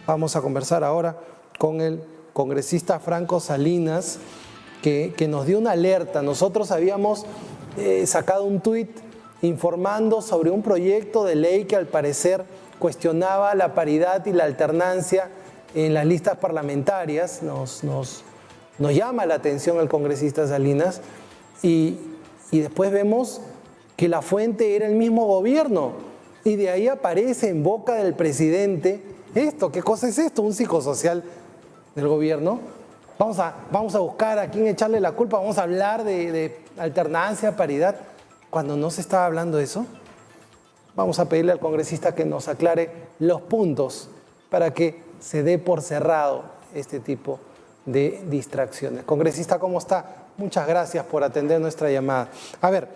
Vamos a conversar ahora con el congresista Franco Salinas, que nos dio una alerta. Nosotros habíamos sacado un tuit informando sobre un proyecto de ley que al parecer cuestionaba la paridad y la alternancia en las listas parlamentarias. Nos llama la atención el congresista Salinas y después vemos que la fuente era el mismo gobierno y de ahí aparece en boca del presidente esto. ¿Qué cosa es esto? ¿Un psicosocial del gobierno? Vamos a buscar a quién echarle la culpa, vamos a hablar de alternancia, paridad, cuando no se estaba hablando de eso. Vamos a pedirle al congresista que nos aclare los puntos para que se dé por cerrado este tipo de distracciones. Congresista, ¿cómo está? Muchas gracias por atender nuestra llamada. A ver,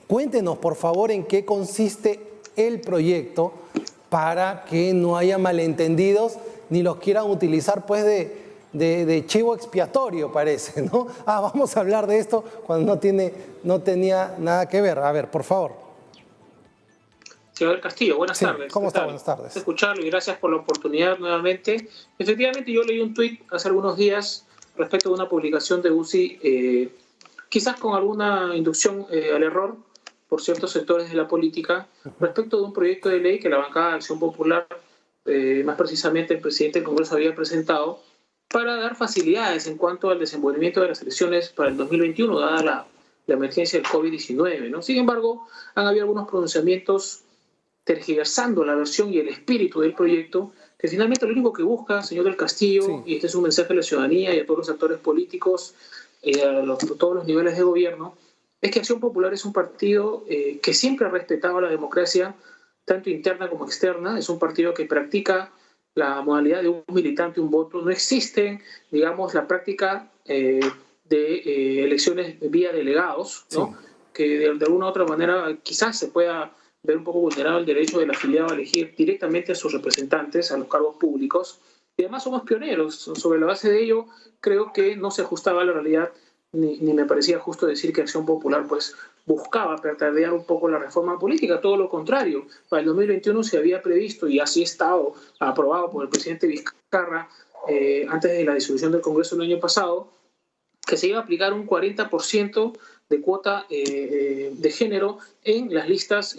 cuéntenos por favor en qué consiste el proyecto para que no haya malentendidos ni los quieran utilizar pues de chivo expiatorio, parece, ¿no? Vamos a hablar de esto cuando no tenía nada que ver. A ver, por favor. Señor Castillo, buenas tardes. ¿Cómo está? Buenas tardes. Escucharlo y gracias por la oportunidad nuevamente. Efectivamente, yo leí un tuit hace algunos días respecto de una publicación de UCI, quizás con alguna inducción al error por ciertos sectores de la política, respecto de un proyecto de ley que la bancada de Acción Popular, más precisamente el presidente del Congreso, había presentado para dar facilidades en cuanto al desenvolvimiento de las elecciones para el 2021, dada la emergencia del COVID-19, ¿no? Sin embargo, han habido algunos pronunciamientos tergiversando la versión y el espíritu del proyecto, que finalmente lo único que busca, señor del Castillo, sí, y este es un mensaje a la ciudadanía y a todos los actores políticos, a todos los niveles de gobierno, es que Acción Popular es un partido que siempre ha respetado la democracia, tanto interna como externa. Es un partido que practica la modalidad de un militante, un voto. No existe, digamos, la práctica de elecciones vía delegados, ¿no? Sí. Que de alguna u otra manera quizás se pueda ver un poco vulnerado el derecho del afiliado a elegir directamente a sus representantes, a los cargos públicos. Y además somos pioneros. Sobre la base de ello, creo que no se ajustaba a la realidad, ni me parecía justo decir que Acción Popular pues buscaba petardear un poco la reforma política. Todo lo contrario, para el 2021 se había previsto, y así ha estado aprobado por el presidente Vizcarra antes de la disolución del Congreso el año pasado, que se iba a aplicar un 40% de cuota de género en las listas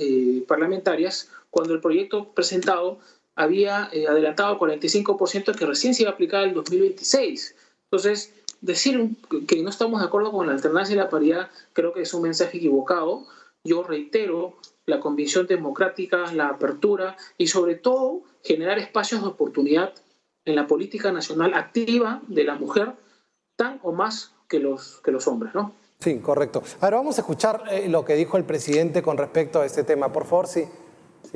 parlamentarias, cuando el proyecto presentado había adelantado 45% que recién se iba a aplicar el 2026. Entonces, decir que no estamos de acuerdo con la alternancia y la paridad creo que es un mensaje equivocado. Yo reitero la convicción democrática, la apertura y sobre todo generar espacios de oportunidad en la política nacional activa de la mujer, tan o más que los hombres, ¿no? Sí, correcto. Ahora vamos a escuchar lo que dijo el presidente con respecto a este tema. Por favor, si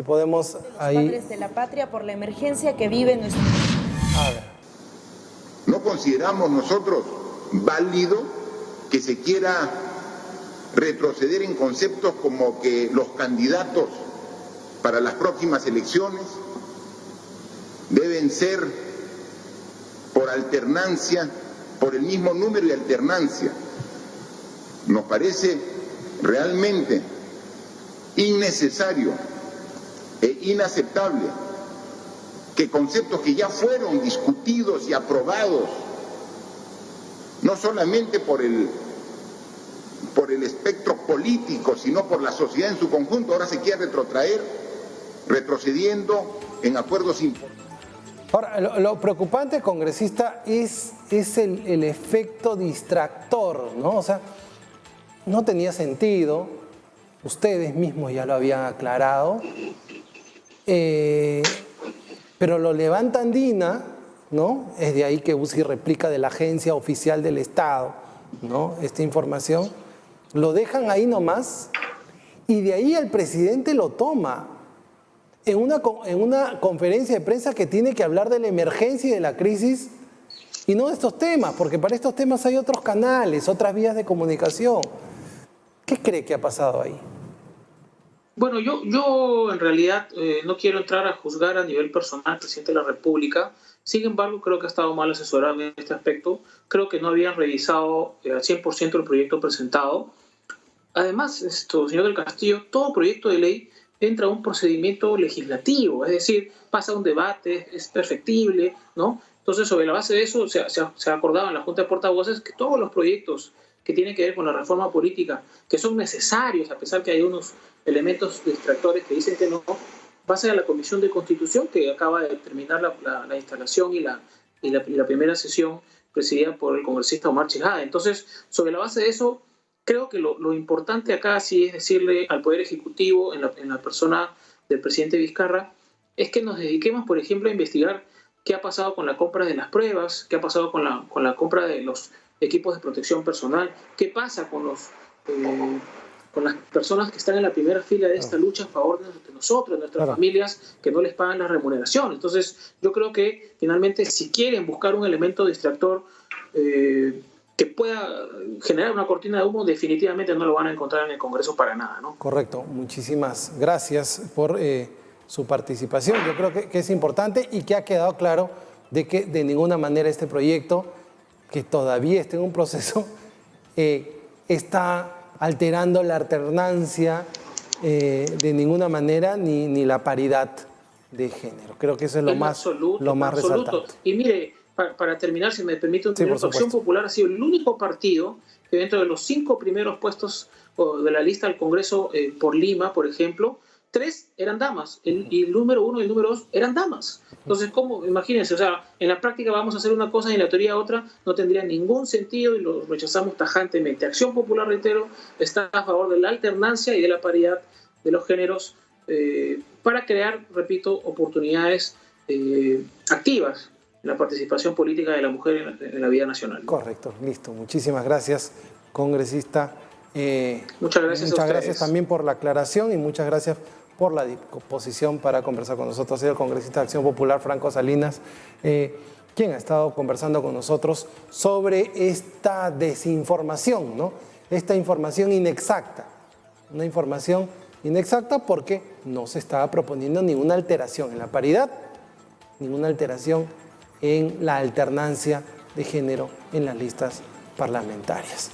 podemos ahí. Los padres de la patria por la emergencia que vive nuestro... A ver. No consideramos nosotros válido que se quiera retroceder en conceptos como que los candidatos para las próximas elecciones deben ser por alternancia, por el mismo número y alternancia. Nos parece realmente innecesario e inaceptable que conceptos que ya fueron discutidos y aprobados, no solamente por el espectro político, sino por la sociedad en su conjunto, ahora se quiere retrotraer, retrocediendo en acuerdos importantes. Ahora, lo preocupante, congresista, es el efecto distractor, ¿no? O sea, no tenía sentido, ustedes mismos ya lo habían aclarado, pero lo levantan Dina, ¿no? Es de ahí que UCI replica de la agencia oficial del Estado, ¿no? Esta información. Lo dejan ahí nomás y de ahí el presidente lo toma en una conferencia de prensa que tiene que hablar de la emergencia y de la crisis y no de estos temas, porque para estos temas hay otros canales, otras vías de comunicación. ¿Qué cree que ha pasado ahí? Bueno, yo en realidad no quiero entrar a juzgar a nivel personal al presidente de la República. Sin embargo, creo que ha estado mal asesorado en este aspecto. Creo que no habían revisado al 100% el proyecto presentado. Además, señor del Castillo, todo proyecto de ley entra un procedimiento legislativo, es decir, pasa un debate, es perfectible, ¿no? Entonces, sobre la base de eso, se ha acordado en la Junta de Portavoces que todos los proyectos que tienen que ver con la reforma política, que son necesarios, a pesar que hay unos elementos distractores que dicen que no, pasen a la Comisión de Constitución, que acaba de terminar la instalación y la primera sesión presidida por el congresista Omar Chejade. Entonces, sobre la base de eso, creo que lo importante acá sí es decirle al Poder Ejecutivo, en la persona del presidente Vizcarra, es que nos dediquemos, por ejemplo, a investigar qué ha pasado con la compra de las pruebas, qué ha pasado con la compra de los equipos de protección personal, qué pasa con las personas que están en la primera fila de esta lucha a favor de nosotros, de nuestras familias, que no les pagan la remuneración. Entonces, yo creo que finalmente, si quieren buscar un elemento distractor que pueda generar una cortina de humo, definitivamente no lo van a encontrar en el Congreso para nada, ¿no? Correcto. Muchísimas gracias por su participación. Yo creo que es importante y que ha quedado claro de que de ninguna manera este proyecto, que todavía está en un proceso, está alterando la alternancia de ninguna manera ni la paridad de género. Creo que eso es lo más resaltante. Y mire, para terminar, si me permite, Acción Popular ha sido el único partido que dentro de los 5 primeros puestos de la lista del Congreso por Lima, por ejemplo, 3 eran damas, y el número 1 y el número 2 eran damas. Entonces, ¿cómo? Imagínense, o sea, en la práctica vamos a hacer una cosa y en la teoría otra, no tendría ningún sentido y lo rechazamos tajantemente. Acción Popular, reitero, está a favor de la alternancia y de la paridad de los géneros para crear, repito, oportunidades activas en la participación política de la mujer en la vida nacional. Correcto, listo. Muchísimas gracias, congresista. Muchas gracias a ustedes. Gracias también por la aclaración y muchas gracias por la disposición para conversar con nosotros. Ha sido el congresista de Acción Popular, Franco Salinas, quien ha estado conversando con nosotros sobre esta desinformación, ¿no? Esta información inexacta. Una información inexacta porque no se estaba proponiendo ninguna alteración en la paridad, ninguna alteración en la alternancia de género en las listas parlamentarias.